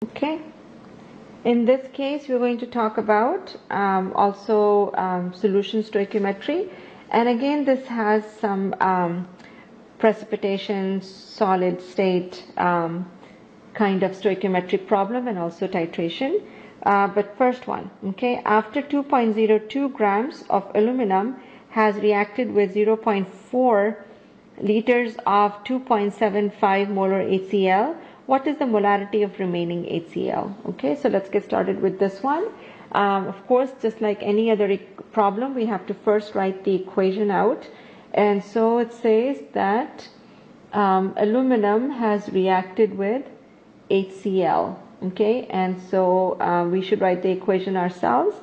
Okay. In this case, we're going to talk about solution stoichiometry, and again this has some precipitation, solid state kind of stoichiometric problem and also titration. But first one, okay, after 2.02 grams of aluminum has reacted with 0.4 liters of 2.75 molar HCl, what is the molarity of remaining HCl? Okay, so let's get started with this one. Of course, just like any other problem, we have to first write the equation out. And so it says that aluminum has reacted with HCl. Okay, and so we should write the equation ourselves.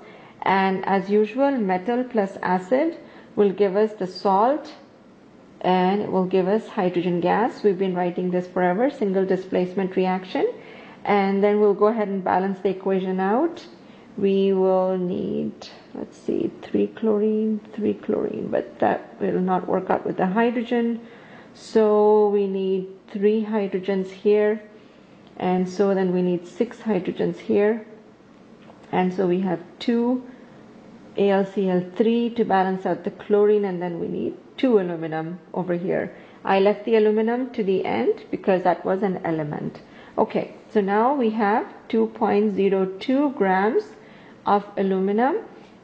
And as usual, metal plus acid will give us the salt, and it will give us hydrogen gas. We've been writing this forever, single displacement reaction. And then we'll go ahead and balance the equation out. We will need, let's see, 3 chlorine, but that will not work out with the hydrogen. So we need 3 hydrogens here. And so then we need 6 hydrogens here. And so we have 2 AlCl3 to balance out the chlorine, and then we need 2 aluminum over here. I left the aluminum to the end because that was an element. Okay, so now we have 2.02 grams of aluminum,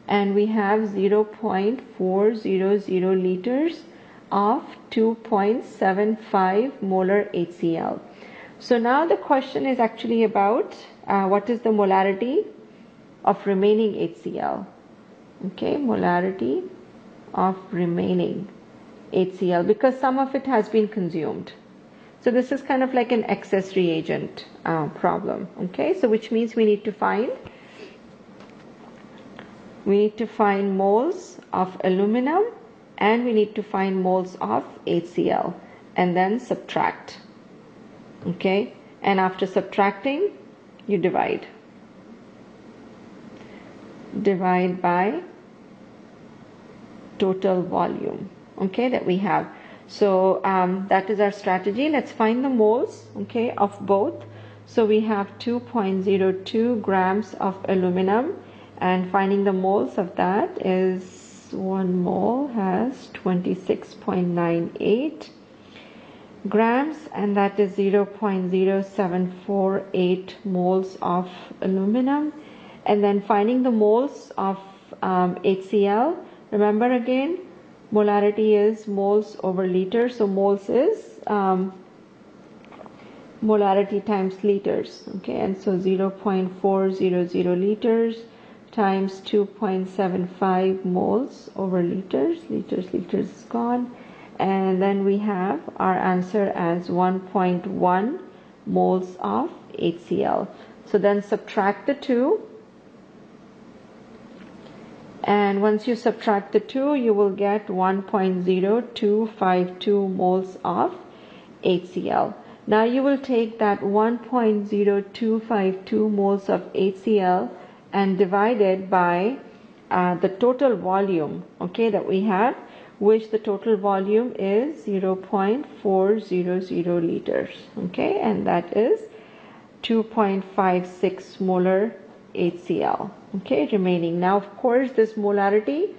and we have 0.400 liters of 2.75 molar HCl. So now the question is actually about what is the molarity of remaining HCl. Okay, molarity of remaining HCl, because some of it has been consumed. So this is kind of like an excess reagent problem. Okay, so which means we need to find moles of aluminum, and we need to find moles of HCl, and then subtract. Okay, and after subtracting, you divide by total volume, okay, that we have. So that is our strategy. Let's find the moles, okay, of both. So we have 2.02 grams of aluminum, and finding the moles of that is 1 mole has 26.98 grams, and that is 0.0748 moles of aluminum. And then finding the moles of HCl, remember again, molarity is moles over liter, so moles is molarity times liters, okay, and so 0.400 liters times 2.75 moles over liters is gone, and then we have our answer as 1.1 moles of HCl. So then subtract the 2, and once you subtract the 2, you will get 1.0252 moles of HCl. Now you will take that 1.0252 moles of HCl and divide it by the total volume, okay, that we have, which the total volume is 0.400 liters, okay, and that is 2.56 molar HCl, okay, remaining. Now, of course, this molarity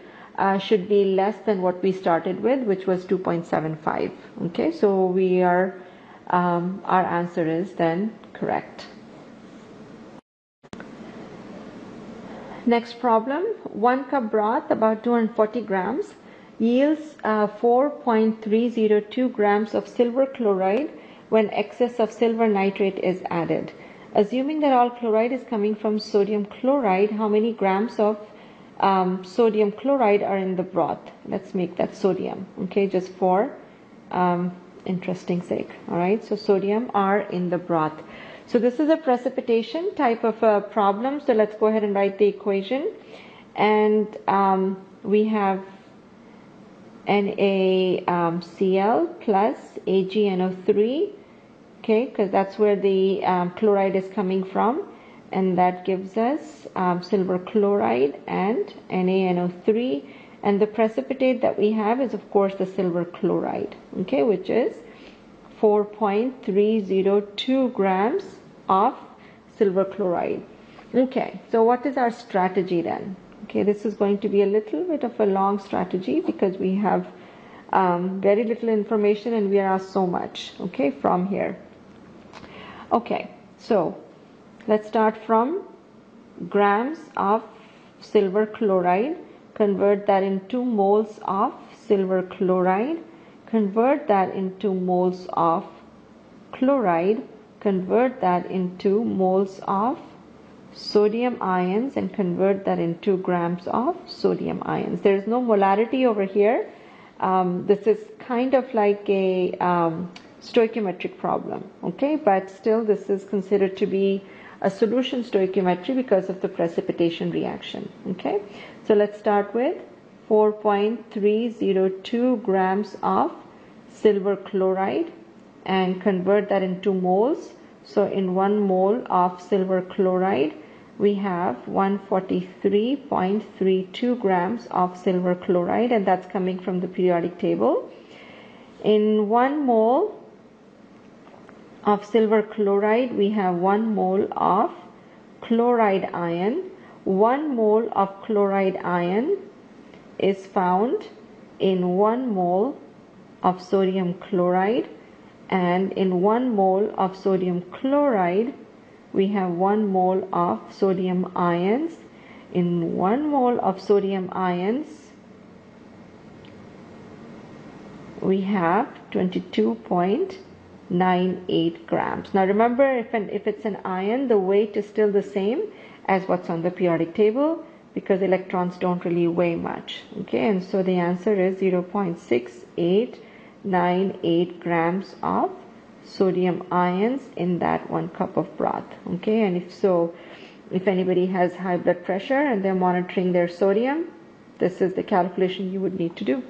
should be less than what we started with, which was 2.75, okay, so we are, our answer is then correct. Next problem, 1 cup broth, about 240 grams, yields 4.302 grams of silver chloride when excess of silver nitrate is added. Assuming that all chloride is coming from sodium chloride, how many grams of sodium chloride are in the broth? Let's make that sodium, okay, just for interesting sake. All right, so sodium are in the broth. So this is a precipitation type of a problem. So let's go ahead and write the equation. And we have NaCl plus AgNO3, okay, because that's where the chloride is coming from. And that gives us silver chloride and NaNO3. And the precipitate that we have is, of course, the silver chloride, okay, which is 4.302 grams of silver chloride. Okay, so what is our strategy then? Okay, this is going to be a little bit of a long strategy because we have very little information and we are asked so much, okay, from here. Okay, so let's start from grams of silver chloride, convert that into moles of silver chloride, convert that into moles of chloride, convert that into moles of sodium ions, and convert that into grams of sodium ions. There is no molarity over here. This is kind of like a stoichiometric problem, okay, but still this is considered to be a solution stoichiometry because of the precipitation reaction. Okay, so let's start with 4.302 grams of silver chloride and convert that into moles. So in 1 mole of silver chloride we have 143.32 grams of silver chloride, and that's coming from the periodic table. In 1 mole of silver chloride we have 1 mole of chloride ion. 1 mole of chloride ion is found in 1 mole of sodium chloride, and in 1 mole of sodium chloride we have 1 mole of sodium ions. In 1 mole of sodium ions we have 22.98 grams. Now remember, if it's an ion, the weight is still the same as what's on the periodic table because electrons don't really weigh much. Okay, and so the answer is 0.6898 grams of sodium ions in that 1 cup of broth. Okay, and if anybody has high blood pressure and they're monitoring their sodium, this is the calculation you would need to do.